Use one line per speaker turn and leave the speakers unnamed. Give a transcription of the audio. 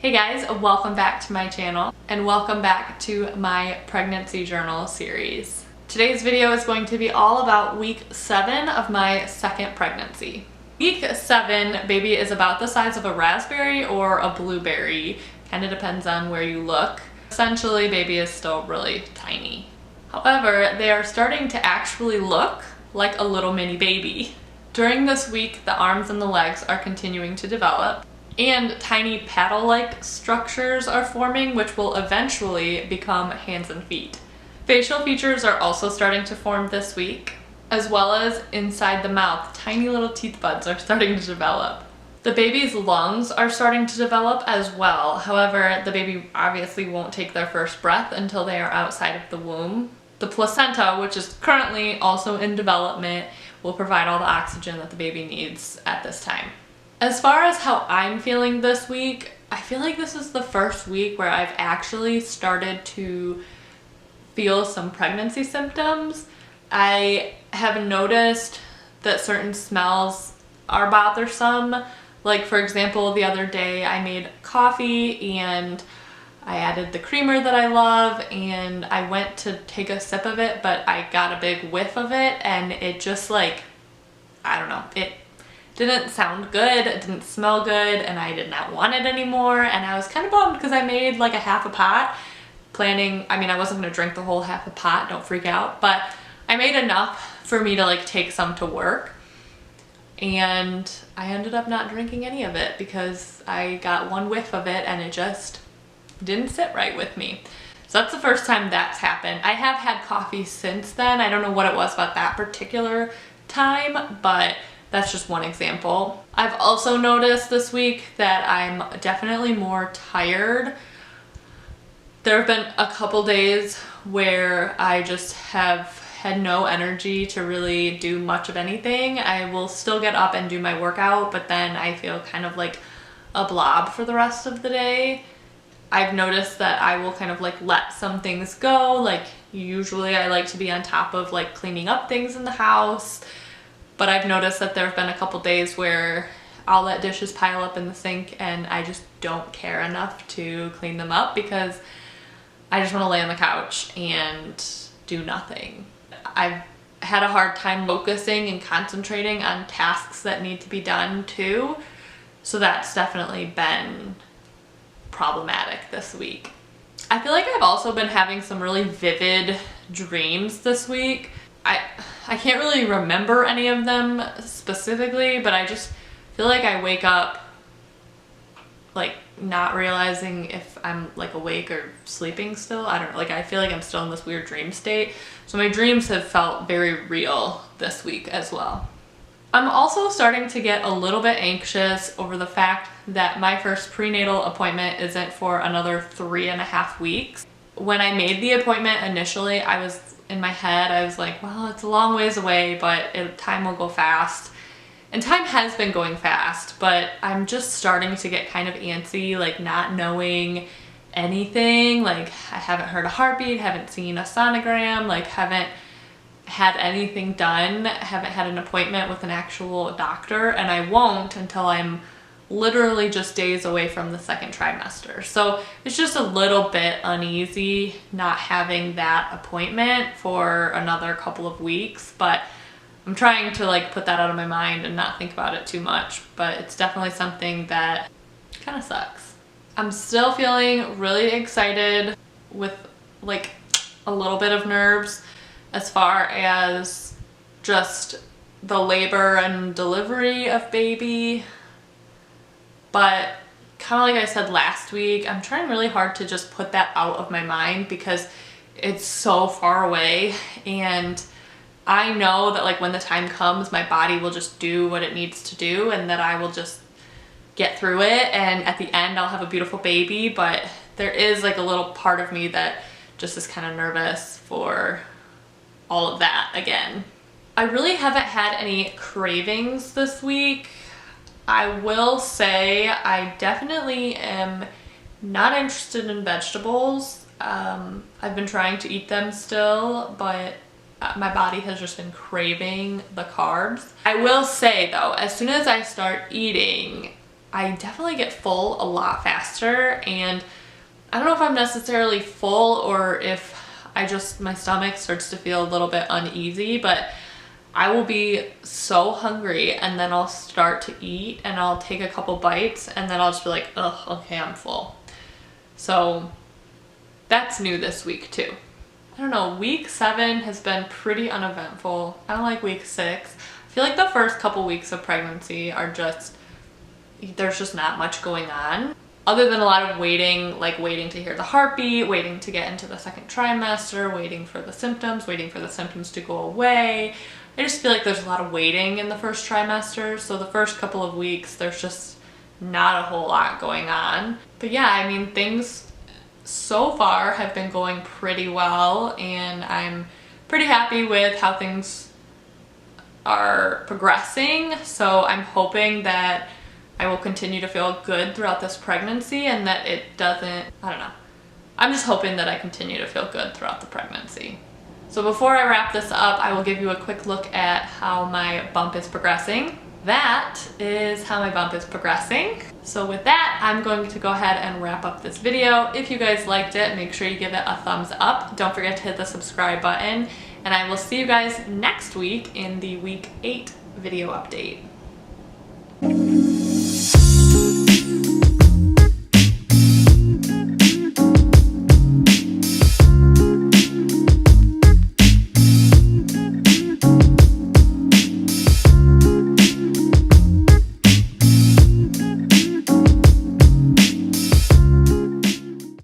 Hey guys, welcome back to my channel and welcome back to my pregnancy journal series. Today's video is going to be all about week 7 of my second pregnancy. Week 7, baby is about the size of a raspberry or a blueberry. Kind of depends on where you look. Essentially, baby is still really tiny. However, they are starting to actually look like a little mini baby. During this week, the arms and the legs are continuing to develop, and tiny paddle-like structures are forming, which will eventually become hands and feet. Facial features are also starting to form this week, as well as inside the mouth, tiny little teeth buds are starting to develop. The baby's lungs are starting to develop as well. However, the baby obviously won't take their first breath until they are outside of the womb. The placenta, which is currently also in development, will provide all the oxygen that the baby needs at this time. As far as how I'm feeling this week, I feel like this is the first week where I've actually started to feel some pregnancy symptoms. I have noticed that certain smells are bothersome. Like, for example, the other day I made coffee and I added the creamer that I love, and I went to take a sip of it, but I got a big whiff of it and it just like, I don't know, it didn't sound good, it didn't smell good, and I did not want it anymore, and I was kind of bummed because I made like a half a pot planning, I mean, I wasn't gonna drink the whole half a pot, don't freak out, but I made enough for me to like take some to work, and I ended up not drinking any of it because I got one whiff of it and it just didn't sit right with me. So that's the first time that's happened. I have had coffee since then. I don't know what it was about that particular time, but that's just one example. I've also noticed this week that I'm definitely more tired. There have been a couple days where I just have had no energy to really do much of anything. I will still get up and do my workout, but then I feel kind of like a blob for the rest of the day. I've noticed that I will kind of like let some things go. Like usually I like to be on top of like cleaning up things in the house, but I've noticed that there have been a couple days where I'll let dishes pile up in the sink and I just don't care enough to clean them up because I just want to lay on the couch and do nothing. I've had a hard time focusing and concentrating on tasks that need to be done too, so that's definitely been problematic this week. I feel like I've also been having some really vivid dreams this week. I can't really remember any of them specifically, but I just feel like I wake up like not realizing if I'm like awake or sleeping still. I don't know, like I feel like I'm still in this weird dream state. So my dreams have felt very real this week as well. I'm also starting to get a little bit anxious over the fact that my first prenatal appointment isn't for another 3.5 weeks. When I made the appointment initially, I was in my head, I was like, well, it's a long ways away, but time will go fast. And time has been going fast, but I'm just starting to get kind of antsy, like not knowing anything. Like I haven't heard a heartbeat, haven't seen a sonogram, like haven't had anything done, haven't had an appointment with an actual doctor, and I won't until I'm literally just days away from the second trimester. So it's just a little bit uneasy not having that appointment for another couple of weeks, but I'm trying to like put that out of my mind and not think about it too much, but it's definitely something that kind of sucks. I'm still feeling really excited with like a little bit of nerves as far as just the labor and delivery of baby. But kind of like I said last week, I'm trying really hard to just put that out of my mind because it's so far away, and I know that like when the time comes, my body will just do what it needs to do and that I will just get through it, and at the end I'll have a beautiful baby. But there is like a little part of me that just is kind of nervous for all of that again. I really haven't had any cravings this week. I will say I definitely am not interested in vegetables. I've been trying to eat them still, but my body has just been craving the carbs. I will say though, as soon as I start eating, I definitely get full a lot faster, and I don't know if I'm necessarily full or if my stomach starts to feel a little bit uneasy, but I will be so hungry and then I'll start to eat and I'll take a couple bites and then I'll just be like, ugh, okay, I'm full. So that's new this week too. I don't know, week 7 has been pretty uneventful. I don't like week 6. I feel like the first couple weeks of pregnancy are there's just not much going on. Other than a lot of waiting, like waiting to hear the heartbeat, waiting to get into the second trimester, waiting for the symptoms to go away. I just feel like there's a lot of waiting in the first trimester. So the first couple of weeks, there's just not a whole lot going on. But yeah, I mean, things so far have been going pretty well, and I'm pretty happy with how things are progressing. So I'm hoping that I will continue to feel good throughout this pregnancy and that it doesn't, I don't know. I'm just hoping that I continue to feel good throughout the pregnancy. So before I wrap this up, I will give you a quick look at how my bump is progressing. That is how my bump is progressing. So with that, I'm going to go ahead and wrap up this video. If you guys liked it, make sure you give it a thumbs up. Don't forget to hit the subscribe button, and I will see you guys next week in the week 8 video update.